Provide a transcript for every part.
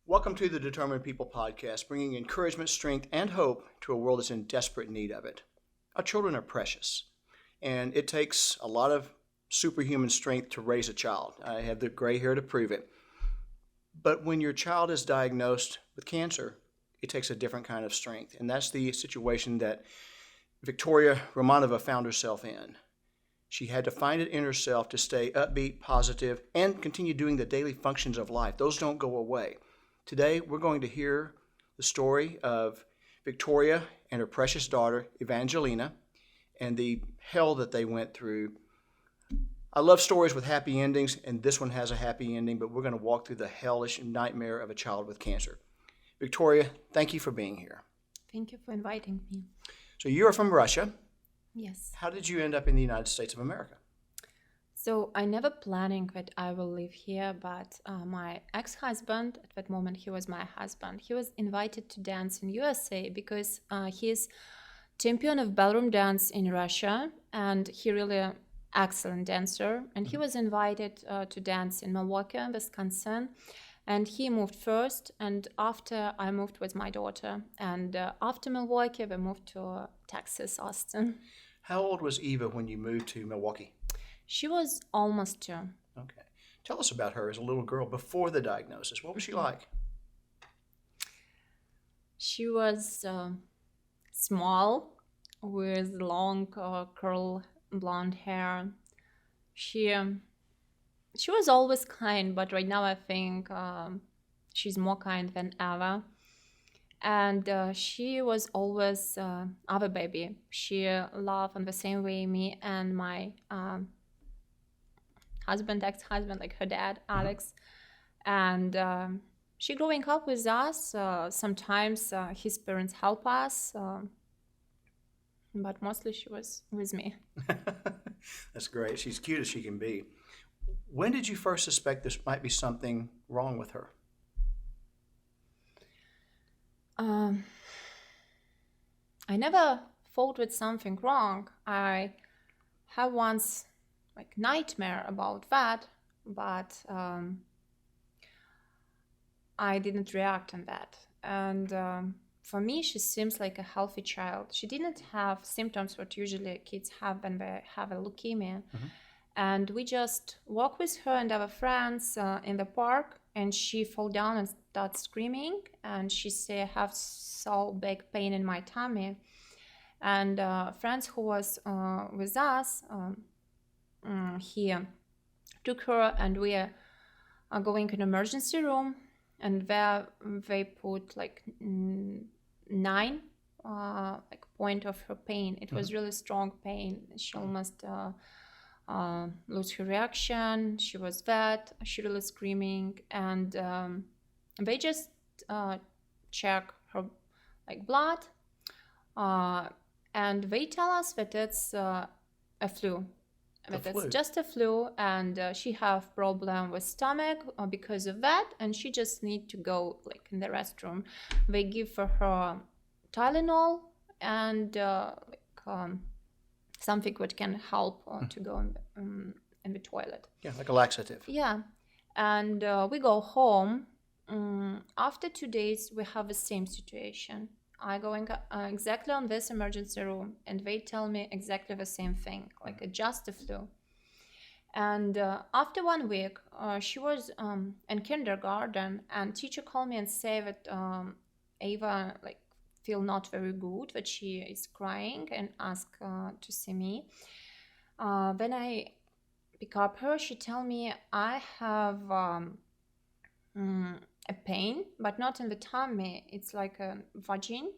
Welcome to the Determined People podcast, bringing encouragement, strength, and hope to a world that's in desperate need of it. Our children are precious, and it takes a lot of superhuman strength to raise a child. I have the gray hair to prove it. But when your child is diagnosed with cancer, it takes a different kind of strength, and that's the situation that Viktoria Romanova found herself in. She had to find it in herself to stay upbeat, positive, and continue doing the daily functions of life. Those don't go away. Today, we're going to hear the story of Viktoria and her precious daughter, Evangelina, and the hell that they went through. I love stories with happy endings, and this one has a happy ending, but we're going to walk through the hellish nightmare of a child with cancer. Viktoria, thank you for being here. Thank you for inviting me. So you are from Russia. Yes. How did you end up in the United States of America? So I never planning that I will live here, but my ex-husband, at that moment he was my husband, he was invited to dance in USA because he's champion of ballroom dance in Russia, and he really excellent dancer. And he was invited to dance in Milwaukee, Wisconsin, and he moved first. And after I moved with my daughter, and after Milwaukee, we moved to Texas, Austin. How old was Eva when you moved to Milwaukee? She was almost 2. Okay. Tell us about her as a little girl before the diagnosis. What was she like? She was small with long curl blonde hair. She was always kind, but right now I think she's more kind than ever. And she was always our baby. She loved in the same way me and my ex-husband, like her dad, Alex. And she growing up with us. Sometimes his parents help us, but mostly she was with me. That's great. She's cute as she can be. When did you first suspect this might be something wrong with her? I never thought with something wrong. I had once like nightmare about that, but I didn't react on that. And for me, she seems like a healthy child. She didn't have symptoms what usually kids have when they have a leukemia. And we just walk with her and our friends in the park, and she fall down and start screaming. And she say, I have so big pain in my tummy. And friends who was with us, he took her, and we are going in emergency room, and there they put like 9 like point of her pain. It was really strong pain. She almost lose her reaction. She was wet. She really screaming, and they just check her like blood, and they tell us that it's a flu. But it's just a flu, and she have problem with stomach because of that, and she just need to go like in the restroom. They give for her Tylenol and something which can help to go in the toilet. Yeah, like a laxative. Yeah, and we go home. After 2 days, we have the same situation. I going exactly on this emergency room, and they tell me exactly the same thing, like just a flu. And after 1 week, she was in kindergarten, and teacher called me and say that Ava like feel not very good, that she is crying, and ask to see me. When I pick up her, she tell me I have a pain, but not in the tummy. It's like a vagina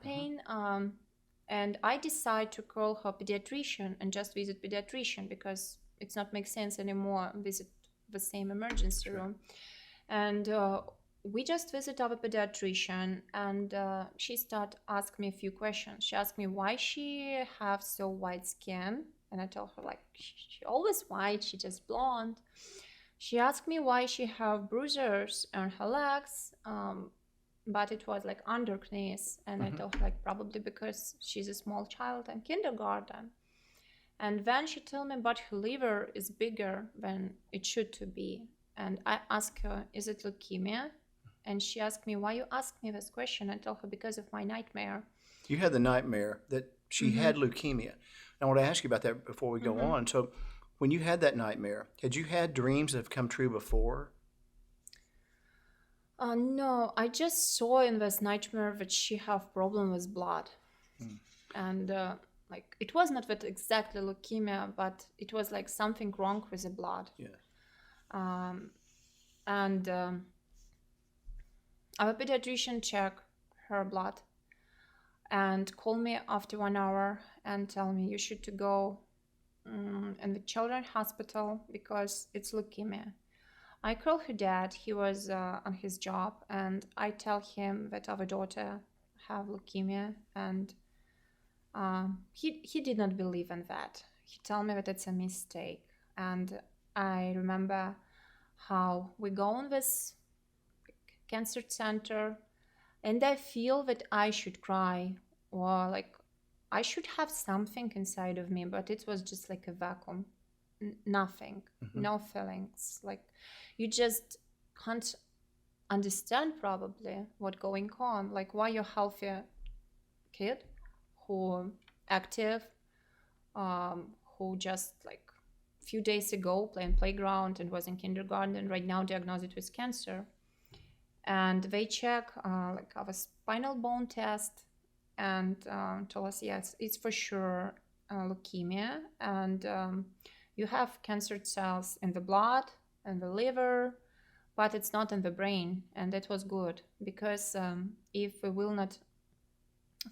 pain. And I decide to call her pediatrician and just visit pediatrician, because it's not make sense anymore visit the same emergency room. And we just visit our pediatrician, and she start ask me a few questions. She asked me why she have so white skin, and I told her like she always white, she just blonde. She asked me why she have bruises on her legs, but it was like under knees, and I told her like probably because she's a small child in kindergarten. And then she told me but her liver is bigger than it should to be, and I asked her, is it leukemia? And she asked me, why you asked me this question? I told her, because of my nightmare. You had the nightmare that she had leukemia. I want to ask you about that before we go on. So when you had that nightmare, had you had dreams that have come true before? No, I just saw in this nightmare that she have problem with blood. And like, it was not that exactly leukemia, but it was like something wrong with the blood. Yeah. And our pediatrician checked her blood and called me after 1 hour and tell me, you should to go in the children's hospital because it's leukemia. I called her dad. He was on his job, and I tell him that our daughter have leukemia, and he did not believe in that. He told me that it's a mistake. And I remember how we go in this cancer center, and I feel that I should cry, or like I should have something inside of me, but it was just like a vacuum. Nothing, no feelings. Like, you just can't understand probably what going on. Like, why you're healthy kid who active, who just like few days ago playing playground and was in kindergarten, and right now diagnosed with cancer. And they check like our spinal bone test and told us, yes, it's for sure leukemia, and you have cancer cells in the blood and the liver, but it's not in the brain. And that was good, because if we will not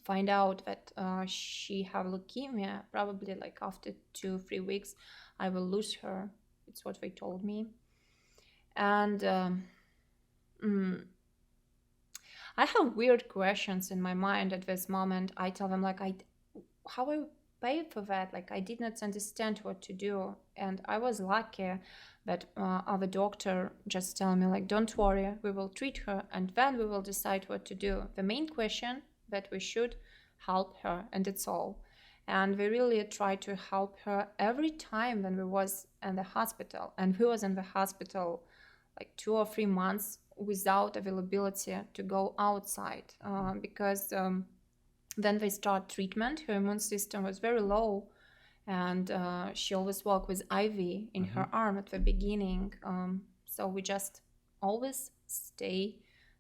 find out that she have leukemia, probably like after 2-3 weeks, I will lose her. It's what they told me. And I have weird questions in my mind at this moment. I tell them like, how I pay for that? Like, I did not understand what to do. And I was lucky that our doctor just tell me like, don't worry, we will treat her and then we will decide what to do. The main question that we should help her, and it's all. And we really try to help her every time when we was in the hospital. And we was in the hospital like 2 or 3 months without availability to go outside, because then they start treatment. Her immune system was very low, and she always walked with IV in her arm at the beginning. So we just always stay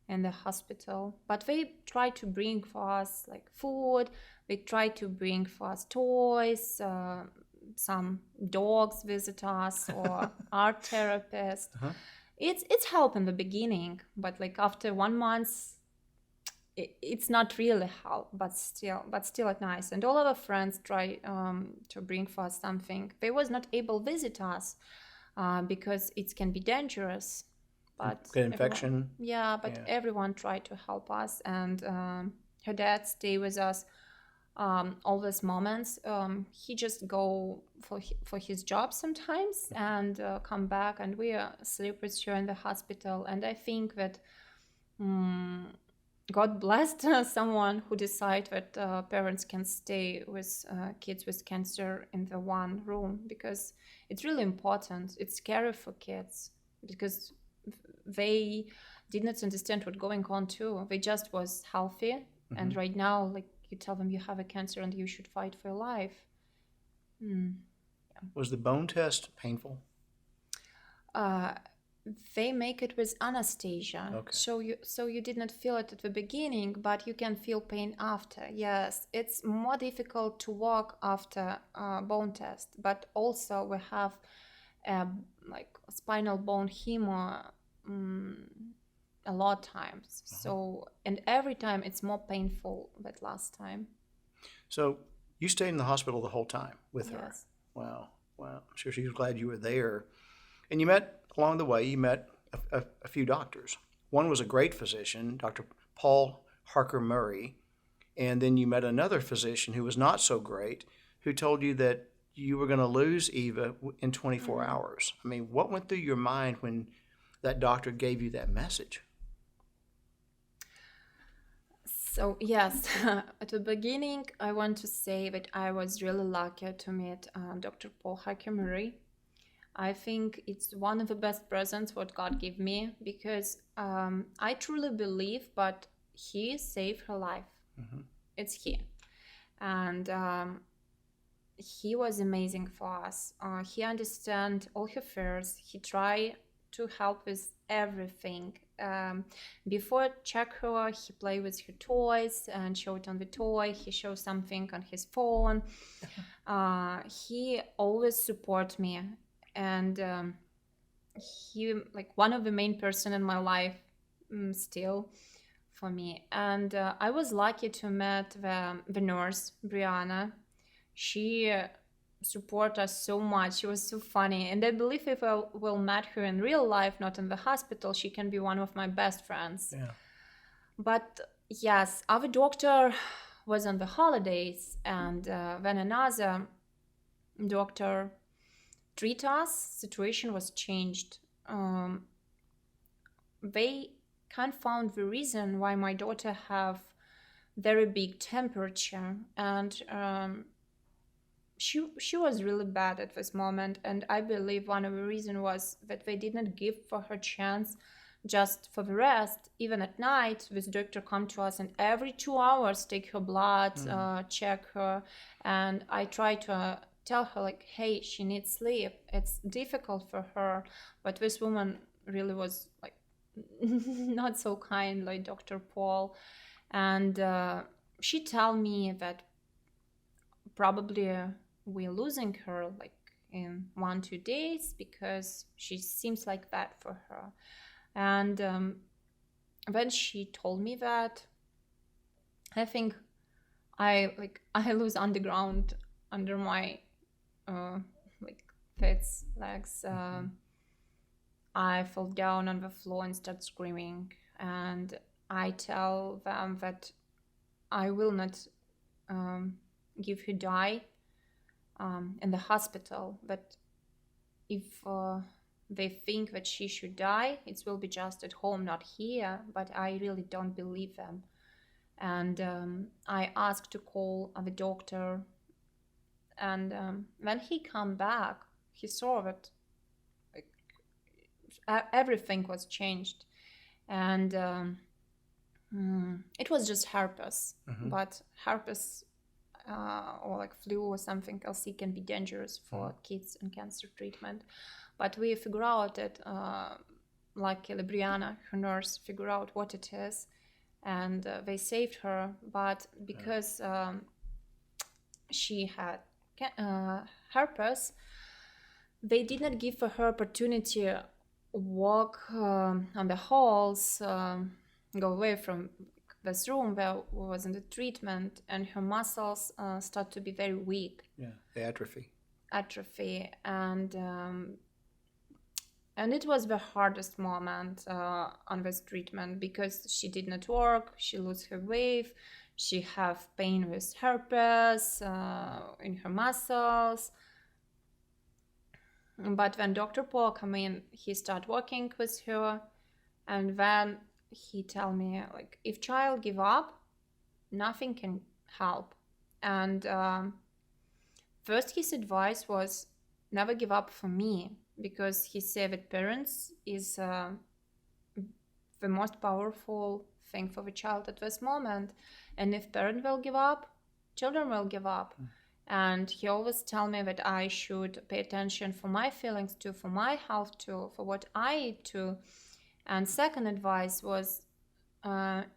in the hospital. But they try to bring for us like food. They try to bring for us toys. Some dogs visit us, or art therapist. It's help in the beginning, but like after 1 month, it's not really help, but still it's nice. And all our friends try to bring for us something. They was not able to visit us because it can be dangerous. But Get infection. Everyone tried to help us, and her dad stay with us all these moments. He just go for his job sometimes and come back, and we sleep with her in the hospital. And I think that God blessed someone who decide that parents can stay with kids with cancer in the one room, because it's really important. It's scary for kids because they did not understand what's going on too. They just was healthy, and right now, like, you tell them you have a cancer and you should fight for your life. Was the bone test painful? They make it with anesthesia. Okay. So you did not feel it at the beginning, but you can feel pain after. Yes, it's more difficult to walk after bone test, but also we have like spinal bone hemo a lot of times. So, and every time it's more painful than last time. So you stayed in the hospital the whole time with her? Yes. Wow. I'm sure she was glad you were there. And you met, along the way, you met a few doctors. One was a great physician, Dr. Paul Harker Murray. And then you met another physician who was not so great, who told you that you were going to lose Eva in 24 hours. I mean, what went through your mind when that doctor gave you that message? So yes, at the beginning, I want to say that I was really lucky to meet Dr. Paul Harker Murray. I think it's one of the best presents what God gave me, because I truly believe, but He saved her life. Mm-hmm. It's He. And He was amazing for us. He understand all her fears. He tried to help with everything. Before check her, he played with her toys and showed on the toy. He showed something on his phone. He always support me, and he like one of the main person in my life still for me. And I was lucky to meet the nurse Brianna. She support us so much. She was so funny, and I believe if I will meet her in real life, not in the hospital, she can be one of my best friends. Yeah. But yes, our doctor was on the holidays, and when another doctor treat us, situation was changed. They can't find the reason why my daughter have very big temperature, and she was really bad at this moment. And I believe one of the reason was that they didn't give for her chance just for the rest. Even at night, this doctor come to us and every 2 hours take her blood, check her. And I try to tell her like, hey, she needs sleep, it's difficult for her. But this woman really was like not so kind, like Dr. Paul. And she tell me that probably we're losing her like in 1-2 days, because she seems like that for her. And when she told me that, I think I lose underground under my like Fit's legs. I fall down on the floor and start screaming, and I tell them that I will not give her die in the hospital, but if they think that she should die, it will be just at home, not here. But I really don't believe them. And I asked to call the doctor, and when he come back, he saw that like, everything was changed. And it was just herpes. But herpes or like flu or something else, it can be dangerous for kids in cancer treatment. But we figure out that luckily Brianna, her nurse, figure out what it is, and they saved her. But because she had herpes, they did not give her opportunity walk on the halls, go away from this room where was in the treatment, and her muscles start to be very weak. Yeah, they atrophy. And it was the hardest moment on this treatment, because she did not work, she lose her weight, she have pain with herpes in her muscles. But when Dr. Paul come in, he start working with her, and then he tell me like, if child give up, nothing can help. And first his advice was never give up for me, because he said that parents is the most powerful thing for the child at this moment, and if parent will give up, children will give up. And he always tell me that I should pay attention for my feelings too, for my health too, for what I eat too. And second advice was,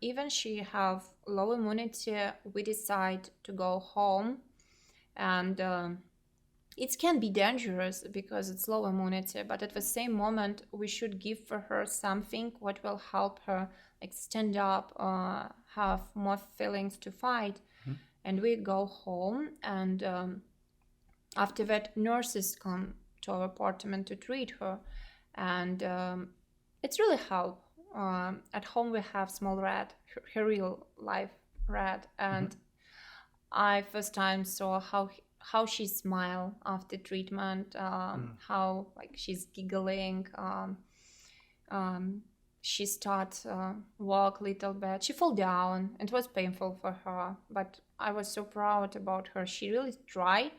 even she have low immunity, we decide to go home. And it can be dangerous because it's low immunity, but at the same moment, we should give for her something what will help her like stand up, have more feelings to fight. And we go home, and after that, nurses come to our apartment to treat her, and it's really help. At home we have small rat, her real life rat, and I first time saw how she smile after treatment, how like she's giggling. She start walk a little bit. She fall down. It was painful for her, but I was so proud about her. She really tried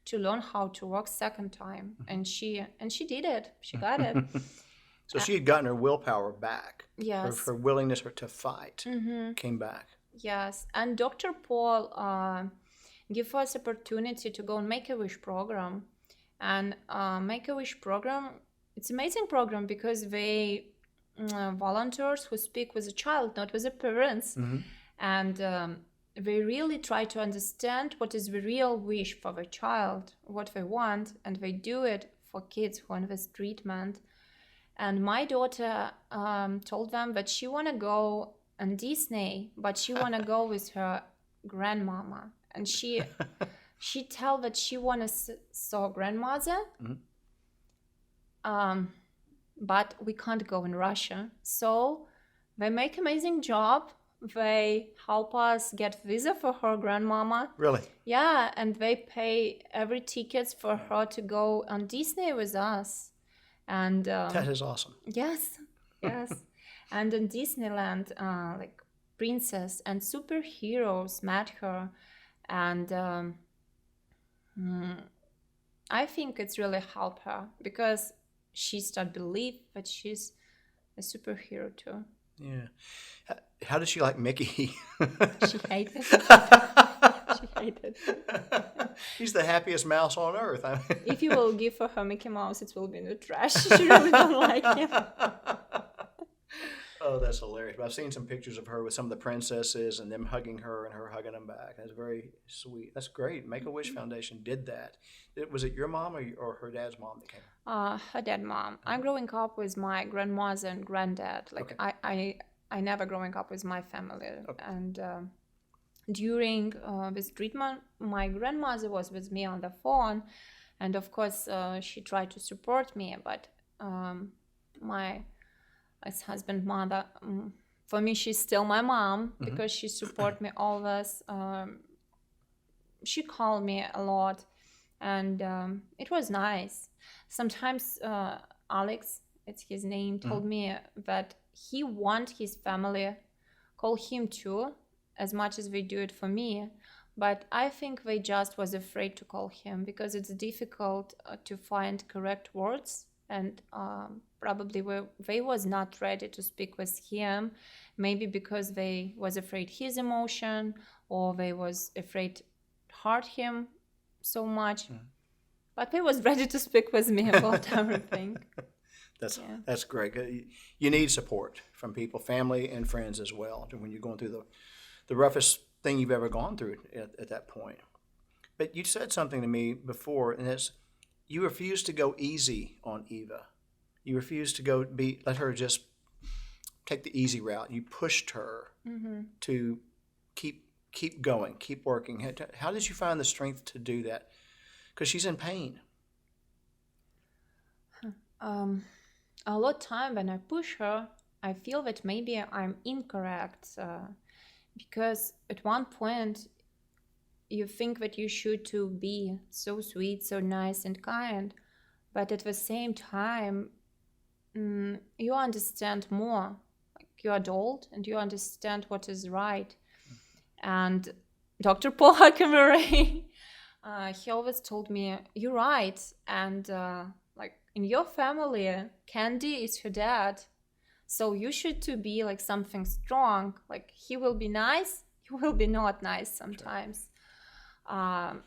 to learn how to walk second time, and she did it. She got it. So she had gotten her willpower back. Yes. Her willingness to fight came back. Yes, and Dr. Paul gave us opportunity to go on Make-A-Wish program, and Make-A-Wish program, it's amazing program because they volunteers who speak with a child, not with the parents, and they really try to understand what is the real wish for the child, what they want, and they do it for kids who are in this treatment. And my daughter told them that she want to go on Disney, but she want to go with her grandmama. And she tell that she want to saw grandmother, but we can't go in Russia. So they make amazing job. They help us get visa for her grandmama. Really? Yeah, and they pay every tickets for her to go on Disney with us. And that is awesome. Yes. And in Disneyland, like princess and superheroes met her, and I think it's really helped her because she started to believe that she's a superhero too. Yeah. How does she like Mickey? She hated. She hated. He's the happiest mouse on earth. If you will give her Mickey Mouse, it will be in the trash. She really don't like him. Oh, that's hilarious. But I've seen some pictures of her with some of the princesses and them hugging her and her hugging them back. That's very sweet. That's great. Make-A-Wish Foundation did that. Was it your mom or her dad's mom that came? Her dad, mom. I'm growing up with my grandmother and granddad. Like I never growing up with my family. Okay. And during this treatment, my grandmother was with me on the phone, and of course she tried to support me, but my ex-husband mother, for me she's still my mom because she support me always. She called me a lot, and it was nice. Sometimes Alex, it's his name, told me that he want his family call him too, as much as they do it for me, but I think they just was afraid to call him because it's difficult to find correct words, and probably they was not ready to speak with him, maybe because they was afraid his emotion, or they was afraid to hurt him so much, but they was ready to speak with me about everything. That's great. You need support from people, family and friends as well, when you're going through the roughest thing you've ever gone through at that point. But you said something to me before, and it's you refused to go easy on Eva. You refused to let her just take the easy route. You pushed her to keep going, keep working. How did you find the strength to do that? Because she's in pain. A lot of time when I push her, I feel that maybe I'm incorrect, because at one point you think that you should to be so sweet, so nice and kind, but at the same time you understand more. Like, you're adult and you understand what is right. And Dr. Paul Hackemeray, he always told me, you're right, and like in your family, Candy is her dad. So you should to be like something strong. Like, he will be nice, you will be not nice sometimes. Sure.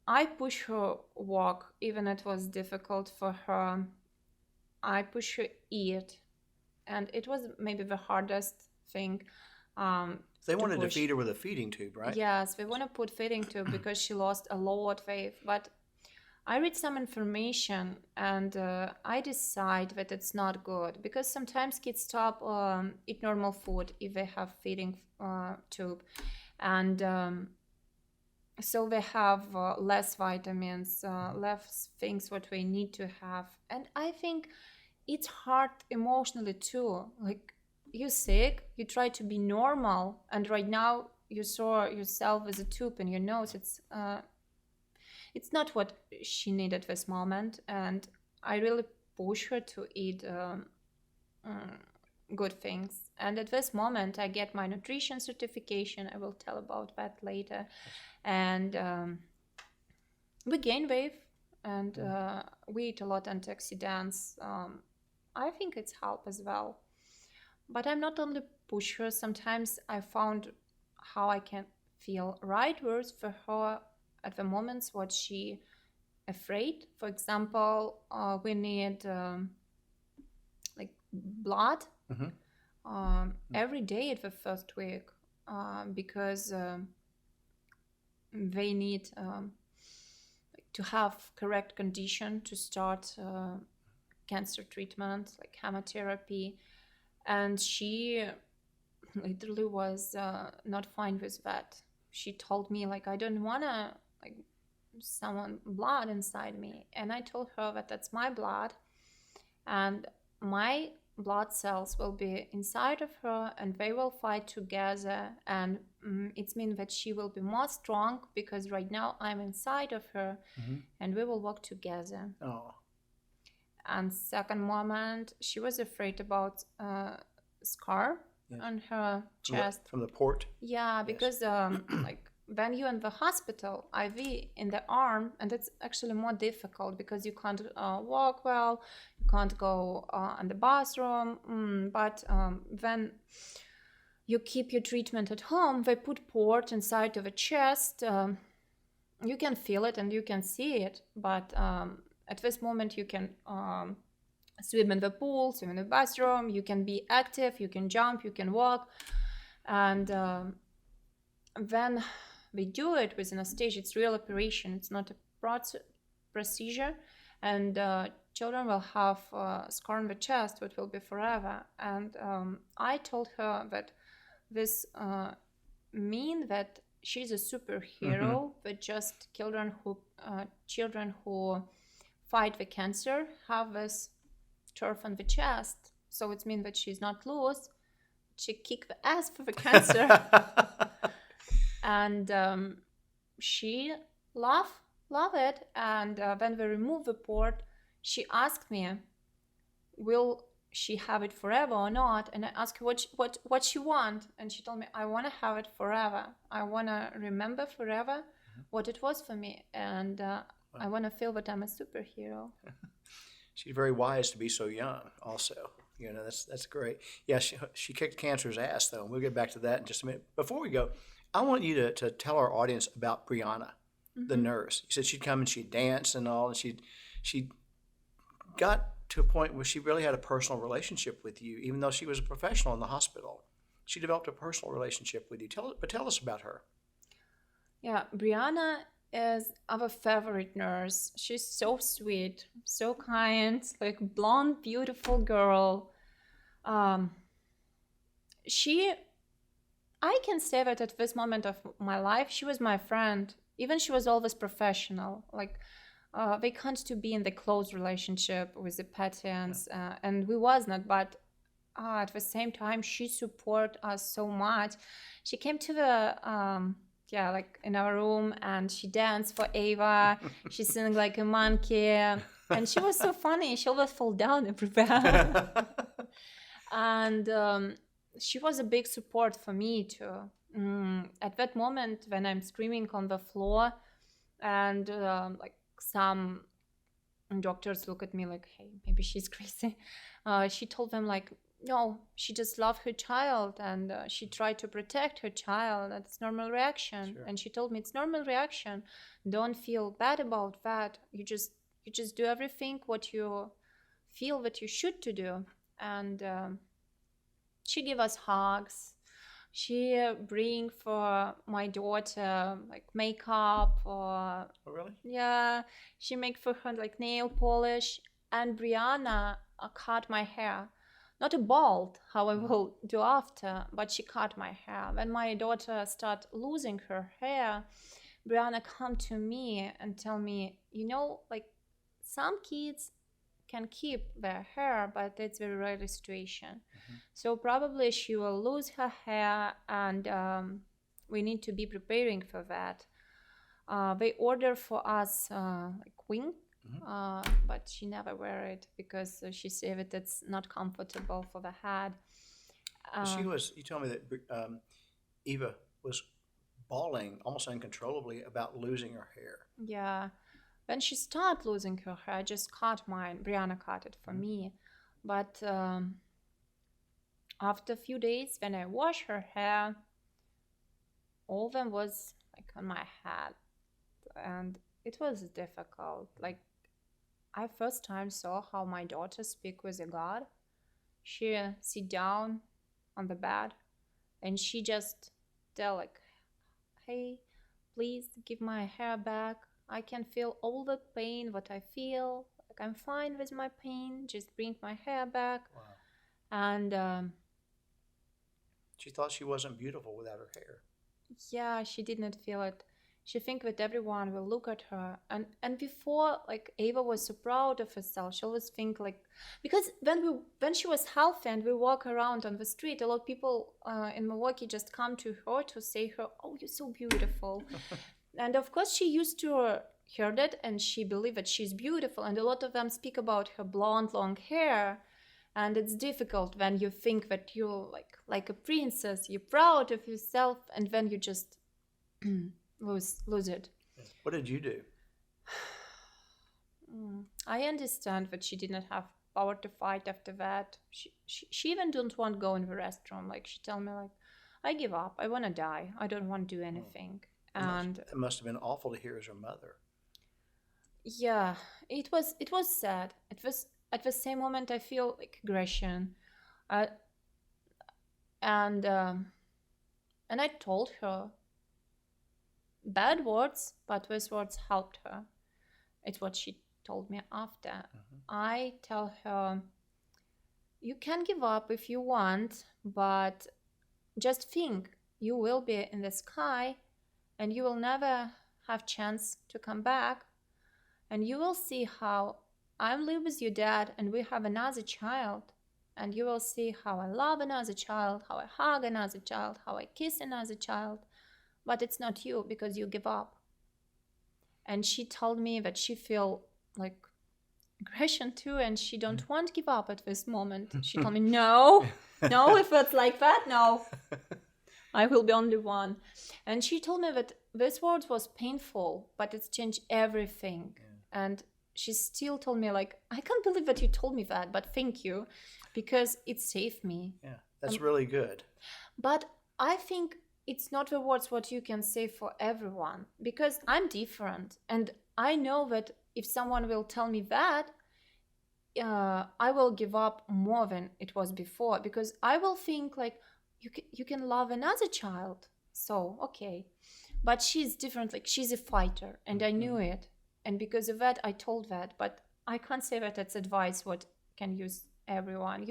I push her walk, even it was difficult for her. I push her eat, and it was maybe the hardest thing. They wanted to feed her with a feeding tube, right? Yes, they want to put feeding tube because she lost a lot of weight. But I read some information, and I decide that it's not good, because sometimes kids stop eat normal food if they have feeding tube, and so they have less vitamins, less things what we need to have. And I think it's hard emotionally too. Like, you're sick, you try to be normal, and right now you saw yourself with a tube in your nose. It's not what she needed this moment, and I really push her to eat good things. And at this moment I get my nutrition certification. I will tell about that later. And we gain weight, and we eat a lot of antioxidants. I think it's help as well. But I'm not only push her. Sometimes I found how I can feel right words for her at the moments what she afraid. For example, we need like blood every day at the first week because they need to have correct condition to start cancer treatment like chemotherapy, and she literally was not fine with that. She told me like, I don't want to like someone blood inside me, and I told her that that's my blood and my blood cells will be inside of her and they will fight together, and it means that she will be more strong because right now I'm inside of her and we will work together. And second moment, she was afraid about scar on her chest from the port. Yeah, because like when you're in the hospital, IV in the arm, and it's actually more difficult because you can't walk well, you can't go in the bathroom. But when you keep your treatment at home, they put port inside of the chest. You can feel it and you can see it, but at this moment you can swim in the pool, swim in the bathroom, you can be active, you can jump, you can walk. And when we do it with anesthesia, it's real operation, it's not a procedure, and children will have scar on the chest which will be forever. And I told her that this mean that she's a superhero, but just children who fight the cancer have this turf on the chest, so it means that she's not loose, she kicked the ass for the cancer. And she love it. And when we remove the port, she asked me, will she have it forever or not? And I asked her what she want, and she told me, I want to have it forever. I want to remember forever what it was for me, and I want to feel that I'm a superhero. She's very wise to be so young also. You know, that's great. Yeah, she kicked cancer's ass, though, and we'll get back to that in just a minute. Before we go, I want you to tell our audience about Brianna, the nurse. You said she'd come and she'd dance and all, and she got to a point where she really had a personal relationship with you, even though she was a professional in the hospital. She developed a personal relationship with you. Tell us about her. Yeah, Brianna is our favorite nurse. She's so sweet, so kind, like blonde, beautiful girl. I can say that at this moment of my life, she was my friend. Even she was always professional. Like they can't to be in the close relationship with the patients, and we was not. But at the same time, she support us so much. She came to the like in our room, and she danced for Ava. She sang like a monkey, and she was so funny. She always fall down everywhere. And she was a big support for me too. At that moment when I'm screaming on the floor, and like some doctors look at me like, hey, maybe she's crazy. She told them like, no, she just loved her child, and she tried to protect her child. That's normal reaction. Sure. And she told me it's normal reaction. Don't feel bad about that. You just do everything what you feel that you should to do. And she gave us hugs. She bring for my daughter like makeup or really? Yeah, she make for her like nail polish. And Brianna cut my hair. Not a bald, how I will do after, but she cut my hair. When my daughter start losing her hair, Brianna come to me and tell me, you know, like some kids can keep their hair, but it's very rare situation. So probably she will lose her hair, and we need to be preparing for that. They order for us like wing, but she never wear it because she said that it's not comfortable for the head. You told me that Eva was bawling almost uncontrollably about losing her hair. Yeah. when she started losing her hair, I just cut mine. Brianna cut it for me. But after a few days, when I wash her hair, all of them was like on my head. And it was difficult. Like, I first time saw how my daughter speak with a God. She sit down on the bed and she just tell like, hey, please give my hair back. I can feel all the pain what I feel. Like, I'm fine with my pain. Just bring my hair back. Wow. And She thought she wasn't beautiful without her hair. yeah, she didn't feel it. She think that everyone will look at her. And before, like, Ava was so proud of herself. She always think like, because when she was healthy and we walk around on the street, a lot of people in Milwaukee just come to her to say her, oh, you're so beautiful. And of course she used to hear that and she believed that she's beautiful. And a lot of them speak about her blonde, long hair. And it's difficult when you think that you're like a princess, you're proud of yourself, and then you just lose it. What did you do? I understand that she didn't have power to fight after that. She even don't want to go in the restroom. Like, she tell me like, I give up. I want to die. I don't want to do anything. And It must have been awful to hear as her mother. yeah, it was sad. It was at the same moment I feel like aggression, and I told her bad words, but those words helped her. It's what she told me after. I tell her, you can give up if you want, but just think, you will be in the sky and you will never have chance to come back, and you will see how I'm live with your dad and we have another child, and you will see how I love another child, how I hug another child, how I kiss another child, but it's not you because you give up. And she told me that she feel like aggression too, and she don't want to give up at this moment. She told me, no, if it's like that, no, I will be only one. And she told me that this word was painful, but it's changed everything. And she still told me like, I can't believe that you told me that, but thank you, because it saved me. Yeah, that's really good. But I think it's not the words what you can say for everyone, because I'm different. And I know that if someone will tell me that, I will give up more than it was before, because I will think like, you can love another child. So, okay. But she's different. Like, she's a fighter, and I knew it. And because of that, I told that. But I can't say that it's advice what can use everyone.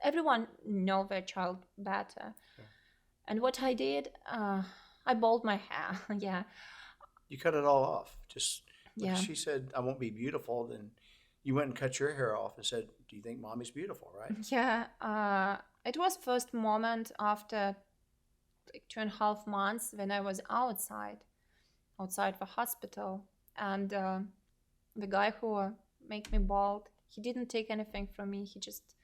Everyone know their child better. Yeah. And what I did, I bald my hair. Yeah. You cut it all off. Just yeah. She said, I won't be beautiful. Then you went and cut your hair off and said, do you think mommy's beautiful, right? Yeah. It was first moment after like 2.5 months when I was outside the hospital. And the guy who made me bald, he didn't take anything from me. He just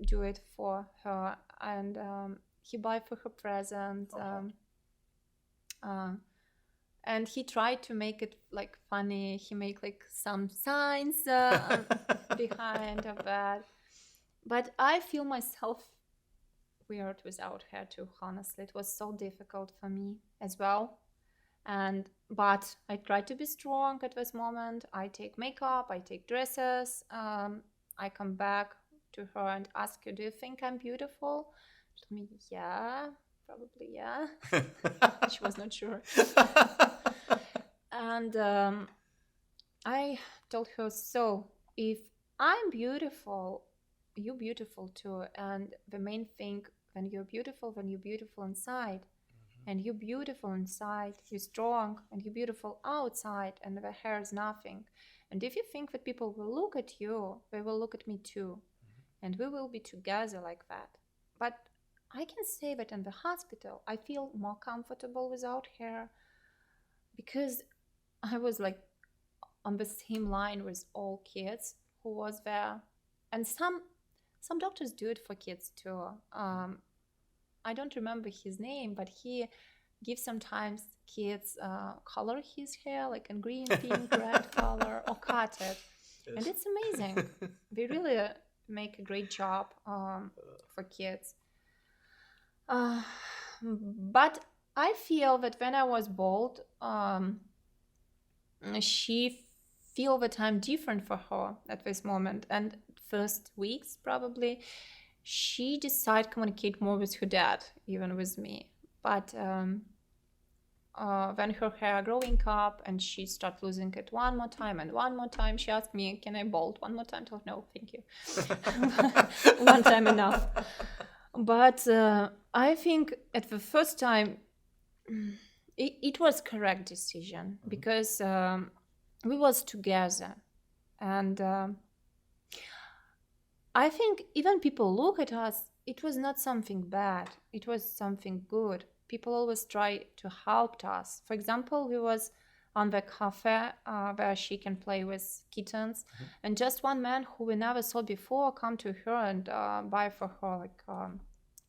do it for her, and he buy for her present. And he tried to make it like funny. He make like some signs behind of that. But I feel myself weird without hair too, honestly. It was so difficult for me as well. But I try to be strong at this moment. I take makeup, I take dresses. I come back to her and ask her, do you think I'm beautiful? She told me, yeah, probably, yeah. She was not sure. And I told her, so if I'm beautiful, you're beautiful too. And the main thing, when you're beautiful inside. And you're beautiful inside, you're strong, and you're beautiful outside, and the hair is nothing. And if you think that people will look at you, they will look at me too. And we will be together like that. But I can say that in the hospital, I feel more comfortable without hair, because I was like on the same line with all kids who was there. And some doctors do it for kids too. I don't remember his name, but he give sometimes kids color his hair like in green, pink, red color, or cut it. And Yes. it's amazing. We really make a great job for kids. But I feel that when I was bald, she feel that I'm different for her at this moment. And first weeks probably, she decided to communicate more with her dad, even with me. But when her hair growing up and she start losing it one more time and one more time, she asked me, "Can I bald one more time?" I told, "No, thank you. One time enough." But I think at the first time, it was correct decision because we was together, and I think even people look at us, it was not something bad. It was something good. People always try to help us. For example, we was on the cafe where she can play with kittens, and just one man who we never saw before come to her and buy for her like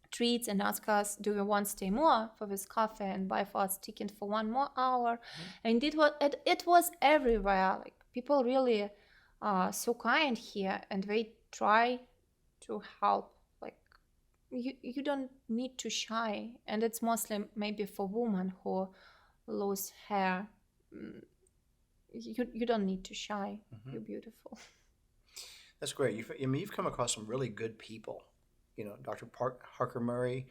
treats and ask us, "Do we want to stay more for this cafe and buy for us ticket for 1 more hour?" And it was everywhere. Like people really so kind here, and they try to help. Like you don't need to shy, and it's mostly maybe for women who lose hair. You don't need to shy. You're beautiful. That's great. You've come across some really good people. You know, Dr. Harker Murray,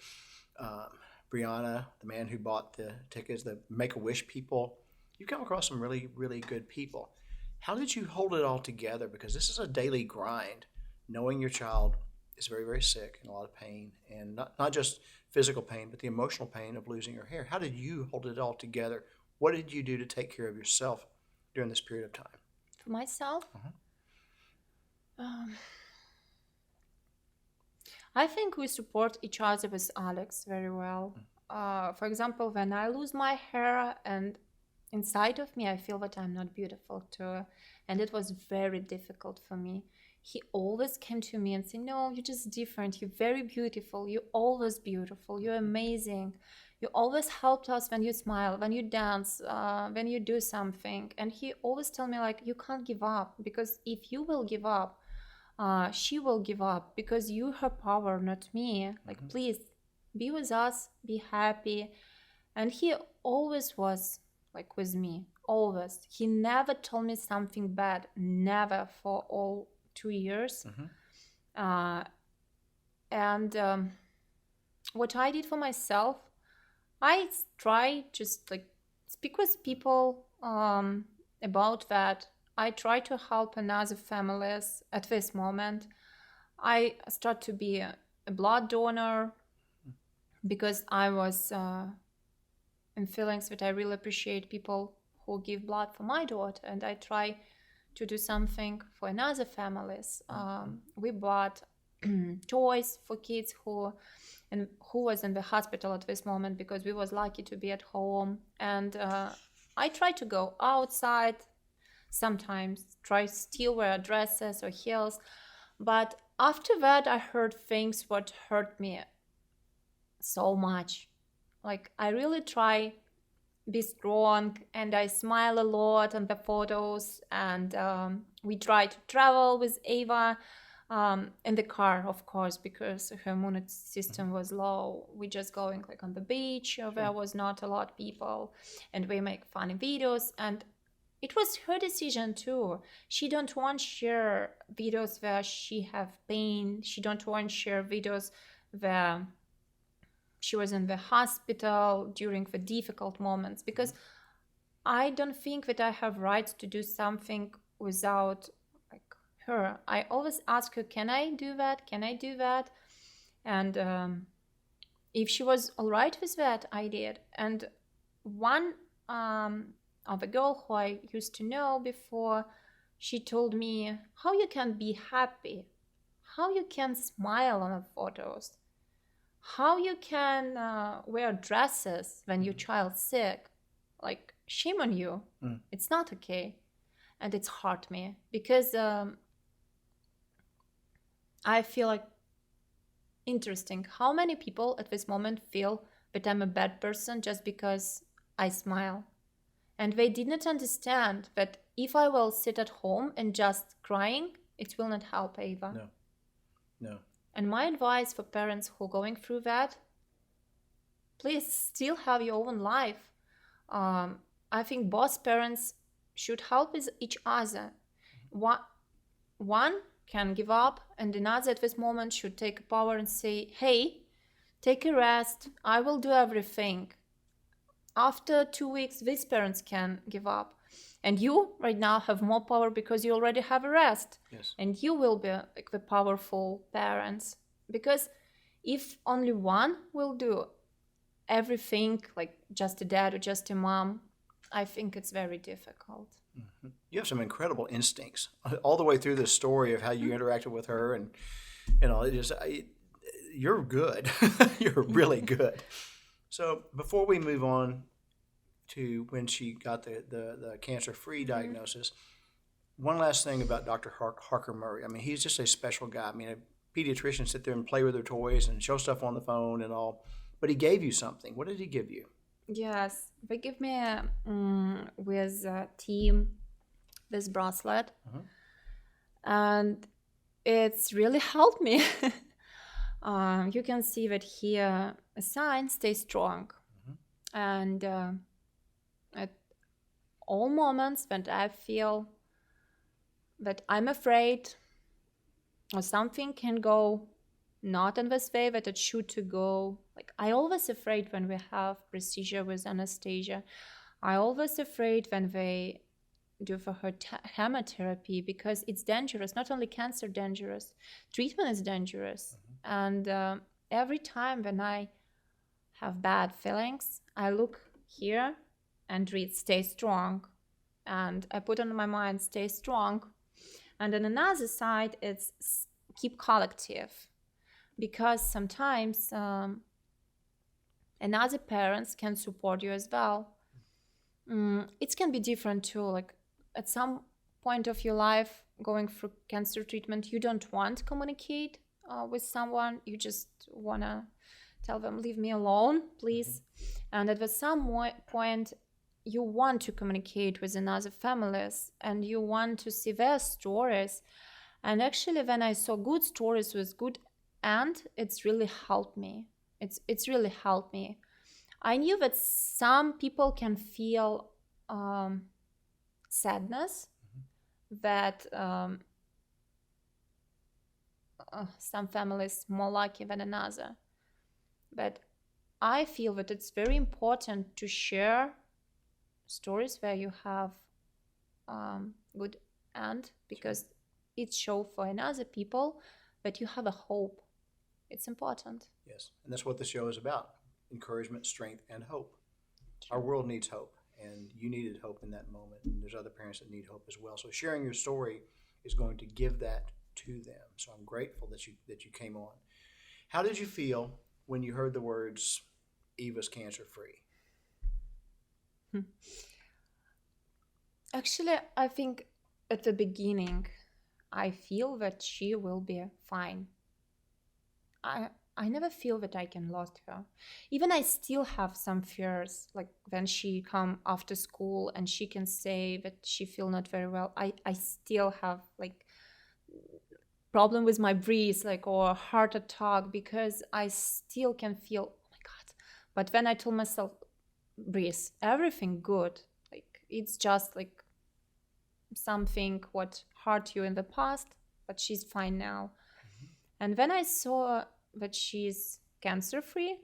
Brianna, the man who bought the tickets, the Make-A-Wish people. You've come across some really, really good people. How did you hold it all together? Because this is a daily grind, knowing your child is very, very sick and a lot of pain, and not just physical pain, but the emotional pain of losing your hair. How did you hold it all together? What did you do to take care of yourself during this period of time? For myself, I think we support each other with Alex very well. For example, when I lose my hair and inside of me, I feel that I'm not beautiful too. And it was very difficult for me. He always came to me and said, "No, you're just different. You're very beautiful. You're always beautiful. You're amazing. You always helped us when you smile, when you dance, when you do something." And he always tell me like, "You can't give up, because if you will give up, she will give up, because you her power, not me. Like, please be with us, be happy." And he always was like with me, always. He never told me something bad, never, for all 2 years. And what I did for myself, I try just like speak with people about that. I try to help another families at this moment. I start to be a blood donor because I was in feelings that I really appreciate people who give blood for my daughter, and I try to do something for another families. We bought toys for kids who was in the hospital at this moment, because we was lucky to be at home. And I try to go outside sometimes, try still wear dresses or heels. But after that, I heard things what hurt me so much. Like, I really try be strong, and I smile a lot on the photos, and we try to travel with Ava in the car, of course, because her immune system was low. We just going like on the beach where there was not a lot of people, and we make funny videos. And it was her decision too. She don't want to share videos where she have pain. She don't want to share videos where she was in the hospital during the difficult moments, because I don't think that I have rights to do something without like her. I always ask her, "Can I do that? Can I do that?" And if she was all right with that, I did. And one of a girl who I used to know before, she told me, "How you can be happy? How you can smile on the photos? How you can wear dresses when your child's sick? Like, shame on you. It's not okay." And it's hurt me, because I feel like interesting how many people at this moment feel but I'm a bad person just because I smile. And they did not understand that if I will sit at home and just crying, it will not help Ava. No. No. And my advice for parents who are going through that, please still have your own life. I think both parents should help with each other. One can give up, and another at this moment should take power and say, hey, take a rest. I will do everything. After 2 weeks, these parents can give up. And you right now have more power because you already have a rest. Yes. And you will be like the powerful parents. Because if only one will do everything, like just a dad or just a mom, I think it's very difficult. Mm-hmm. You have some incredible instincts all the way through this story of how you interacted with her, and you're good. You're really good. So before we move on to when she got the cancer-free diagnosis, one last thing about Dr. Harker Murray. I mean, he's just a special guy. I mean, pediatricians sit there and play with their toys and show stuff on the phone and all, but he gave you something. What did he give you? Yes, they give me with a team this bracelet, and it's really helped me. You can see that here a sign, stay strong. And at all moments when I feel that I'm afraid or something can go not in this way that it should to go. Like, I always afraid when we have procedure with anesthesia. I always afraid when they do for her chemotherapy, because it's dangerous. Not only cancer dangerous, treatment is dangerous. And every time when I have bad feelings, I look here and read stay strong, and I put on my mind stay strong. And on another side, it's keep collective, because sometimes another parents can support you as well. It can be different too. Like at some point of your life, going through cancer treatment, you don't want to communicate with someone. You just want to tell them, leave me alone, please. And at some point, you want to communicate with another families, and you want to see their stories. And actually, when I saw good stories with good end, it's really helped me. It's really helped me. I knew that some people can feel sadness, that some families more lucky than another. But I feel that it's very important to share stories where you have good end, because it shows for another people that you have a hope. It's important. Yes, and that's what the show is about: encouragement, strength, and hope. Our world needs hope, and you needed hope in that moment, and there's other parents that need hope as well. So sharing your story is going to give that to them. So I'm grateful that you came on. How did you feel when you heard the words Eva's cancer-free? Actually, I think at the beginning, I feel that she will be fine. I never feel that I can lose her. Even I still have some fears, like when she come after school and she can say that she feel not very well. I still have like problem with my breath, like, or heart attack, because I still can feel, oh my God. But when I told myself, breathe, everything good. Like it's just like something what hurt you in the past, but she's fine now. And when I saw that she's cancer-free,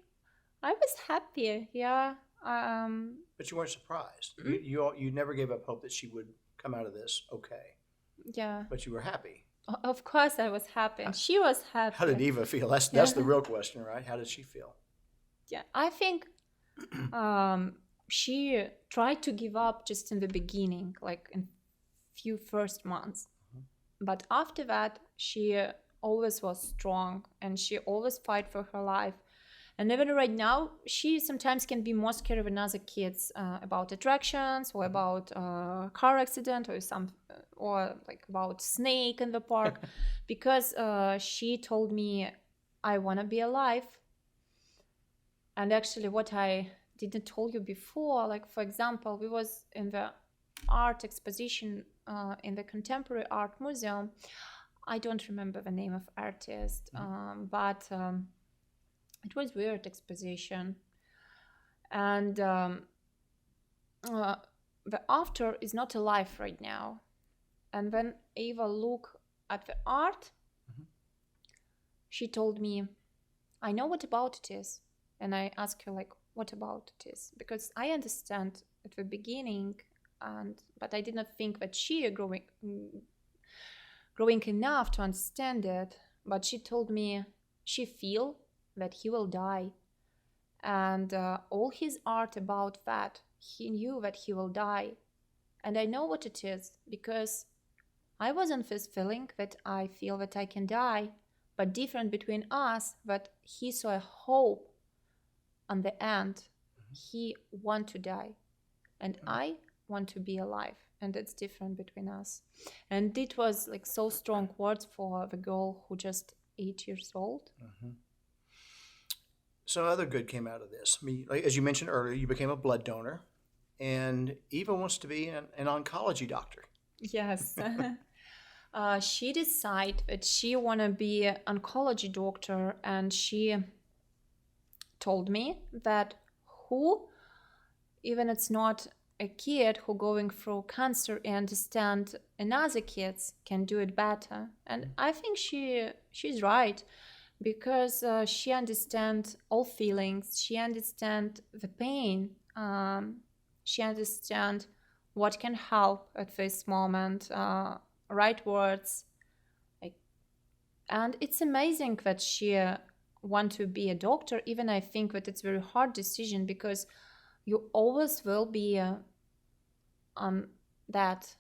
I was happy. Yeah. But you weren't surprised. You never gave up hope that she would come out of this okay. Yeah. But you were happy. Of course, I was happy. And she was happy. How did Eva feel? That's the real question, right? How did she feel? Yeah, I think she tried to give up just in the beginning, like in few first months. But after that, she always was strong, and she always fight for her life. And even right now, she sometimes can be more scared than other kids about attractions, or about car accident, or like about snake in the park, because she told me, I want to be alive. And actually, what I didn't told you before, like for example, we was in the art exposition in the Contemporary Art Museum. I don't remember the name of artist, but it was weird exposition, and the author is not alive right now. And when Ava looked at the art, she told me, I know what about it is. And I asked her, like, what about it is? Because I understand at the beginning, but I did not think that she growing enough to understand it. But she told me she feel that he will die. And all his art about that, he knew that he will die. And I know what it is, because I was in this feeling that I feel that I can die, but different between us, that he saw a hope on the end. He want to die, and I want to be alive, and it's different between us. And it was like so strong words for the girl who just 8 years old. So other good came out of this. Like, as you mentioned earlier, you became a blood donor, and Eva wants to be an oncology doctor. Yes. She decided that she want to be an oncology doctor, and she told me that even it's not a kid who going through cancer and understand another kids can do it better. And I think she's right, because she understands all feelings. She understands the pain. She understands what can help at this moment, right words. And it's amazing that she want to be a doctor. Even I think that it's a very hard decision, because you always will be on that.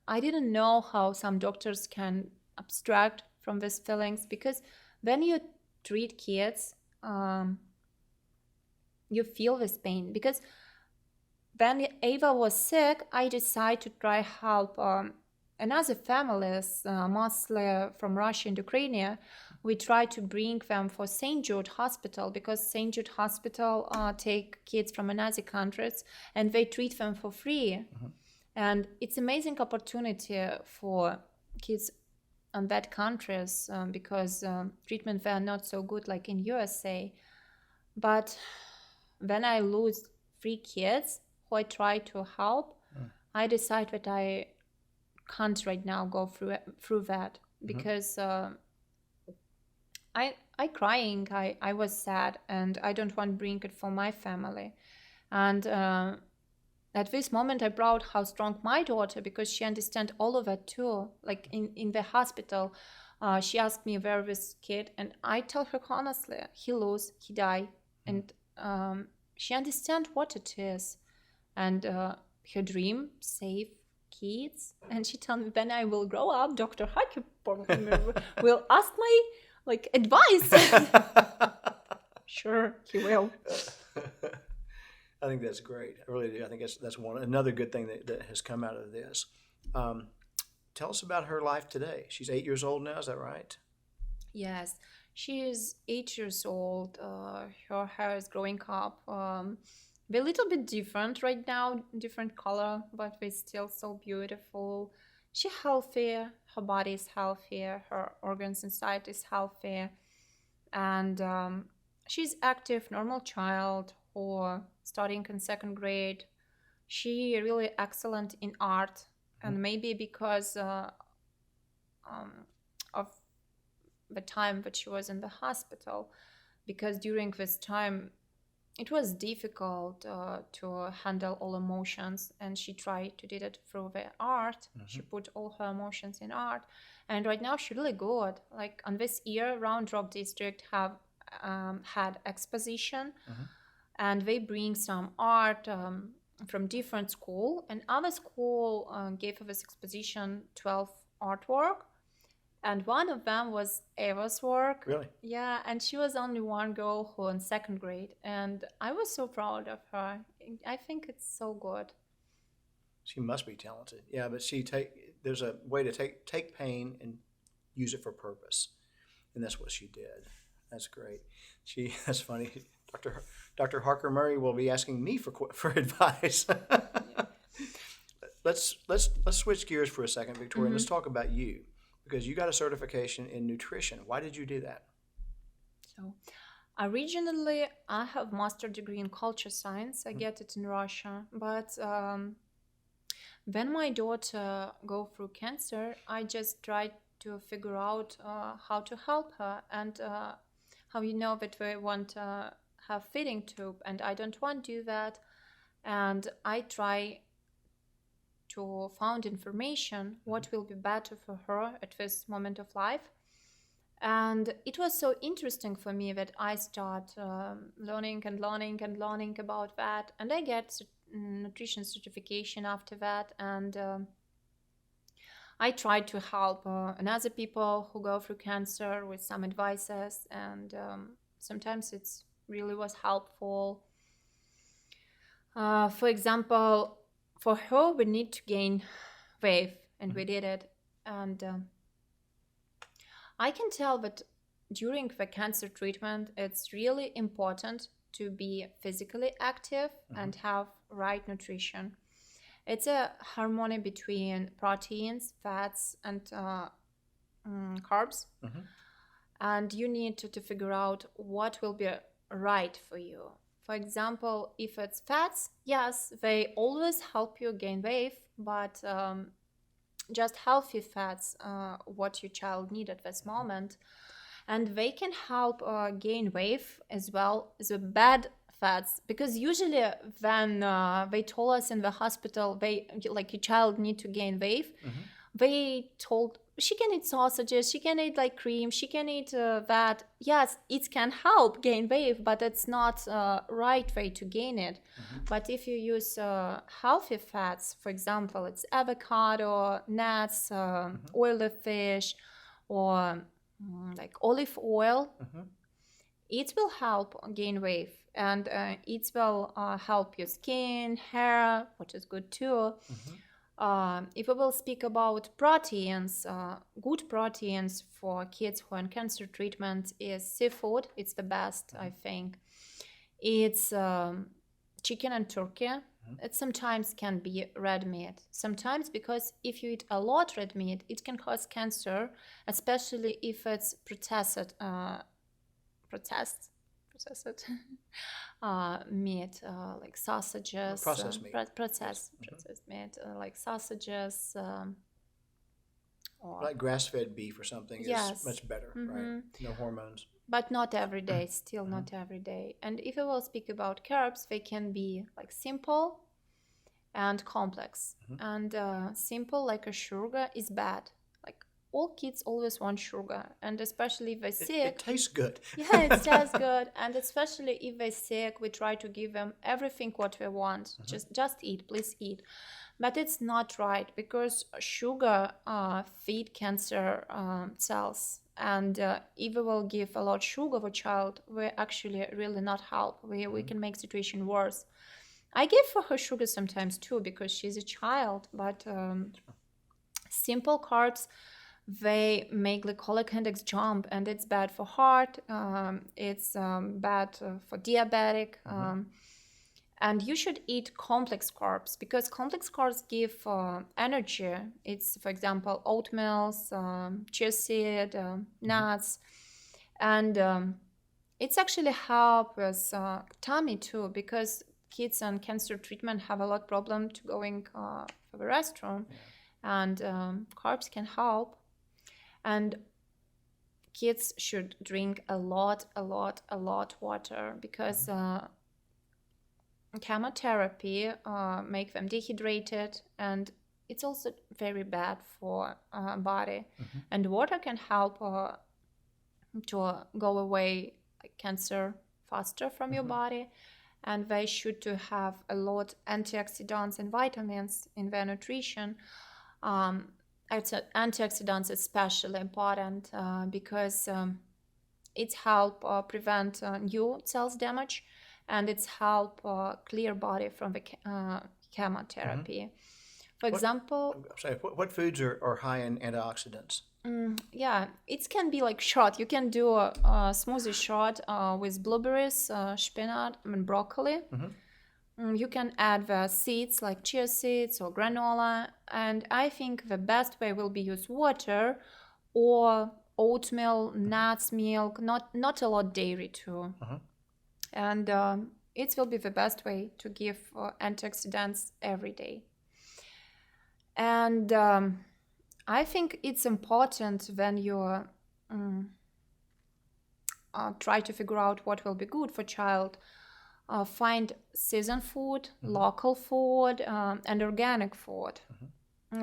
I didn't know how some doctors can abstract from these feelings, because when you treat kids, you feel this pain. Because when Ava was sick, I decided to try help another families, mostly from Russia and Ukraine. We tried to bring them for St. Jude Hospital, because St. Jude Hospital take kids from another countries and they treat them for free. And it's amazing opportunity for kids on that countries, because treatment were not so good like in USA. But when I lose 3 kids who I try to help, I decide that I can't right now go through that, because I crying, I was sad, and I don't want to bring it for my family. And at this moment I proud how strong my daughter, because she understand all of it too. Like in the hospital, she asked me where this kid, and I tell her honestly, he lose, he die. And she understand what it is. And her dream, save kids. And she told me, when I will grow up, Dr. Haki will ask my advice. Sure, he will. I think that's great. I really do. I think that's another good thing that has come out of this. Tell us about her life today. She's 8 years old now, is that right? Yes, she is 8 years old. Her hair is growing up. They're a little bit different right now, different color, but they're still so beautiful. She's healthy, her body is healthy, her organs inside is healthy. And she's active, normal child who studying in 2nd grade. She really excellent in art, and maybe because of the time that she was in the hospital, because during this time it was difficult to handle all emotions, and she tried to do it through the art. She put all her emotions in art, and right now she's really good. Like on this year, Round Rock District have had exposition, and they bring some art from different school, and other school gave this exposition 12 artwork. And one of them was Ava's work. Really? Yeah, and she was only one girl who in 2nd grade. And I was so proud of her. I think it's so good. She must be talented. Yeah, but there's a way to take pain and use it for purpose. And that's what she did. That's great. That's funny. Dr. Harker Murray will be asking me for advice. Let's switch gears for a second, Victoria, and let's talk about you, because you got a certification in nutrition. Why did you do that? So, originally, I have master's degree in culture science. I get it in Russia, but when my daughter go through cancer, I just tried to figure out how to help her, and how that we want to have feeding tube, and I don't want to do that, and I try to find information what will be better for her at this moment of life. And it was so interesting for me that I start learning about that, and I get nutrition certification after that, and I tried to help other people who go through cancer with some advices, and sometimes it's really was helpful. For example, for her, we need to gain weight, and we did it. And I can tell that during the cancer treatment, it's really important to be physically active and have right nutrition. It's a harmony between proteins, fats, and carbs. And you need to figure out what will be right for you. For example, if it's fats, yes, they always help you gain weight, but just healthy fats, what your child needs at this moment. And they can help gain weight as well as the bad fats, because usually when they told us in the hospital, like your child need to gain weight, they told she can eat sausages, she can eat like cream, she can eat that. Yes, it can help gain weight, but it's not right way to gain it. But if you use healthy fats, for example, it's avocado, nuts, oily fish, or like olive oil, it will help gain weight, and it will help your skin, hair, which is good too. If we will speak about proteins, good proteins for kids who are in cancer treatment is seafood. It's the best, I think. It's chicken and turkey. It sometimes can be red meat. Sometimes, because if you eat a lot red meat, it can cause cancer, especially if it's processed meat, like sausages, Processed meat. Processed meat, like sausages, or like grass-fed beef or something Yes. is much better, right? No hormones. but not every day, still not every day. And if we will speak about carbs, they can be like simple and complex. And simple, like a sugar, is bad. Like all kids always want sugar, and especially if they're sick. It tastes good. Yeah, it tastes good, and especially if they're sick, we try to give them everything what they want. Just eat, please eat. But it's not right, because sugar feed cancer cells, and if we will give a lot sugar for child, we actually really not help. We can make situation worse. I give for her sugar sometimes too, because she's a child, but simple carbs, they make glycemic index jump, and it's bad for heart, it's bad for diabetic, and you should eat complex carbs, because complex carbs give energy. It's, for example, oatmeal, chia seed, nuts, and it's actually help with tummy too, because kids on cancer treatment have a lot problem to going for the restroom, and carbs can help. And kids should drink a lot water, because chemotherapy make them dehydrated, and it's also very bad for body. And water can help to go away like cancer faster from your body. And they should to have a lot antioxidants and vitamins in their nutrition. Antioxidants especially important, because it's help prevent new cells damage, and it's help clear body from the chemotherapy. For example, What foods are high in antioxidants? Yeah, it can be like shot. You can do a smoothie shot with blueberries, spinach, and broccoli. You can add the seeds like chia seeds or granola, and I think the best way will be use water or oatmeal, nuts, milk, not a lot dairy too. And it will be the best way to give antioxidants every day. And I think it's important when you try to figure out what will be good for child. Find season food, local food, and organic food.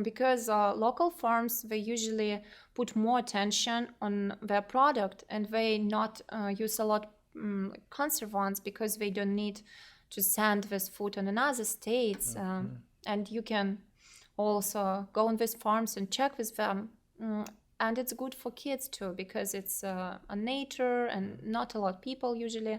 Because local farms, they usually put more attention on their product, and they not use a lot conservants, because they don't need to send this food on another states. And you can also go on these farms and check with them. And it's good for kids too, because it's a nature and not a lot of people usually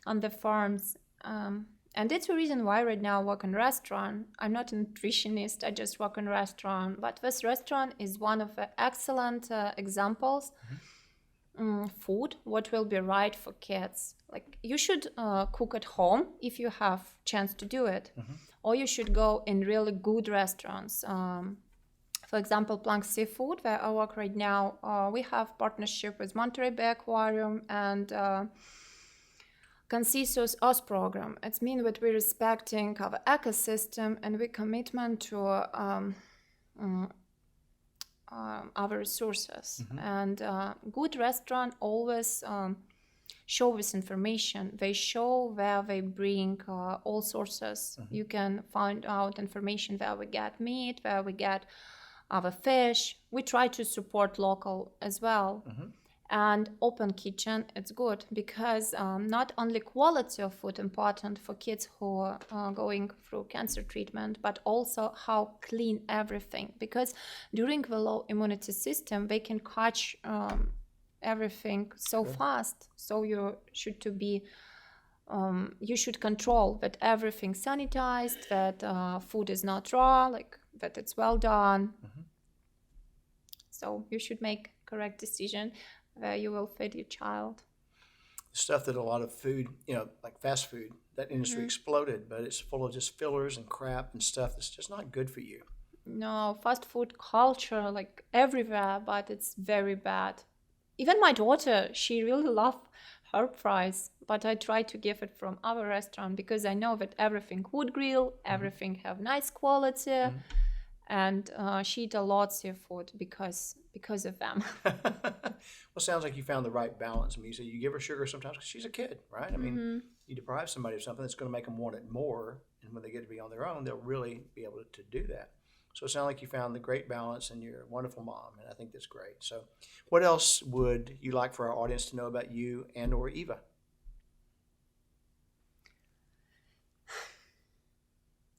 on the farms. And it's a reason why right now I work in restaurant. I'm not a nutritionist, I just work in restaurant. But this restaurant is one of the excellent examples. Food, what will be right for kids. Like you should cook at home if you have chance to do it. Or you should go in really good restaurants. For example, Plank Seafood, where I work right now, we have partnership with Monterey Bay Aquarium and Conciso's OS program. It means that we're respecting our ecosystem and we commitment to our resources. And good restaurant always show this information. They show where they bring all sources. You can find out information where we get meat, where we get our fish. We try to support local as well. And open kitchen, it's good because not only quality of food important for kids who are going through cancer treatment, but also how clean everything. Because during the low immunity system, they can catch everything so fast. So you should you should control that everything sanitized, that food is not raw, like that it's well done. So you should make correct decision where you will feed your child. Stuff that a lot of food, like fast food, that industry exploded, but it's full of just fillers and crap and stuff that's just not good for you. No, fast food culture, like everywhere, but it's very bad. Even my daughter, she really loves herb fries, but I try to give it from our restaurant because I know that everything wood grill, everything have nice quality, and she eat a lot seafood because of them. Well, it sounds like you found the right balance. I mean, you say you give her sugar sometimes because she's a kid, right? I mean, you deprive somebody of something that's going to make them want it more, and when they get to be on their own, they'll really be able to do that. So it sounds like you found the great balance, and you're a wonderful mom, and I think that's great. So what else would you like for our audience to know about you and or Eva?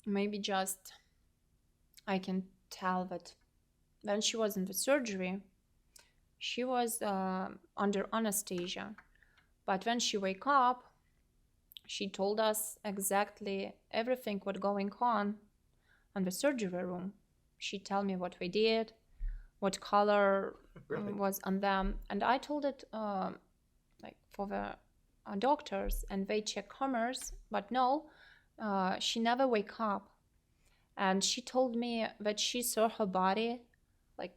Maybe just I can tell that when she was in the surgery, she was under anesthesia. But when she wake up, she told us exactly everything what going on in the surgery room. She tell me what we did, what color was on them. And I told it like for the doctors, and they check commerce, but no, she never wake up. And she told me that she saw her body like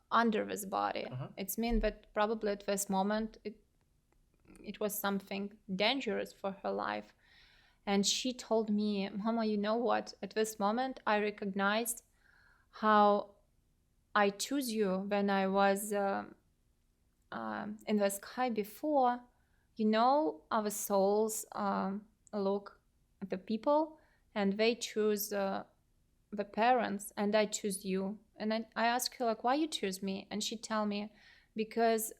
under this body. It means that probably at this moment it was something dangerous for her life. And she told me, Mama, you know what? At this moment, I recognized how I choose you when I was in the sky before. You know, our souls look at the people and they choose the parents, and I choose you. And I asked her, like, why you choose me? And she tell me, because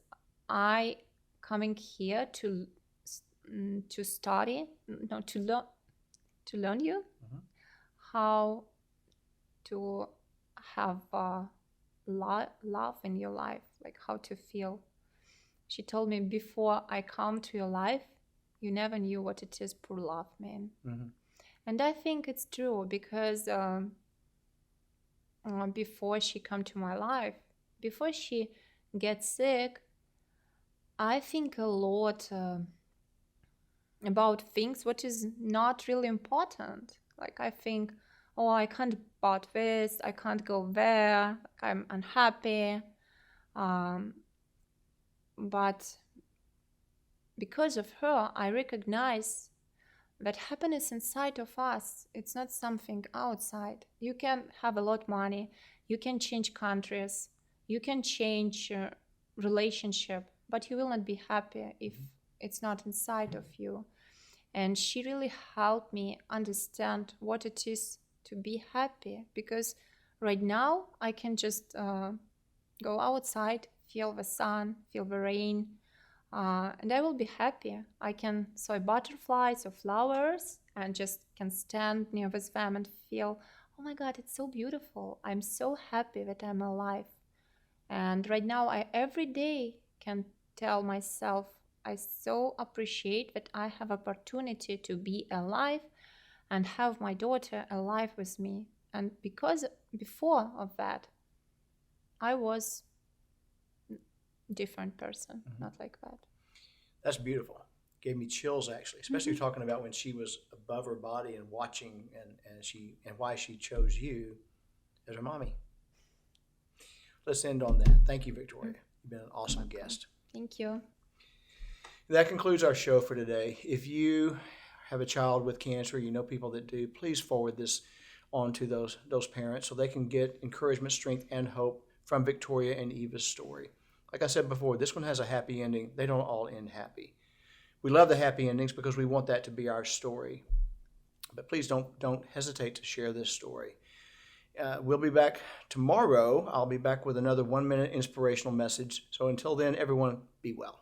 I coming here to study, no, to learn you how to have love in your life, like how to feel. She told me, before I come to your life, you never knew what it is pure love, man. And I think it's true, because before she come to my life, before she gets sick, I think a lot about things what is not really important. Like I think, oh, I can't buy this, I can't go there, like I'm unhappy. But because of her, I recognize that happiness inside of us, it's not something outside. You can have a lot of money, you can change countries, you can change relationship, but you will not be happy if it's not inside of you. And she really helped me understand what it is to be happy, because right now I can just go outside, feel the sun, feel the rain, and I will be happy. I can see butterflies or flowers and just can stand near with them and feel, oh my God, it's so beautiful. I'm so happy that I'm alive. And right now, I every day can tell myself, I so appreciate that I have opportunity to be alive and have my daughter alive with me. And because before of that, I was different person, not like that. That's beautiful. Gave me chills, actually, especially talking about when she was above her body and watching, and why she chose you as her mommy. Let's end on that. Thank you, Victoria. You've been an awesome guest. Thank you. That concludes our show for today. If you have a child with cancer, you know people that do, please forward this on to those parents so they can get encouragement, strength, and hope from Victoria and Eva's story. Like I said before, this one has a happy ending. They don't all end happy. We love the happy endings because we want that to be our story. But please don't hesitate to share this story. We'll be back tomorrow. I'll be back with another 1-minute inspirational message. So until then, everyone, be well.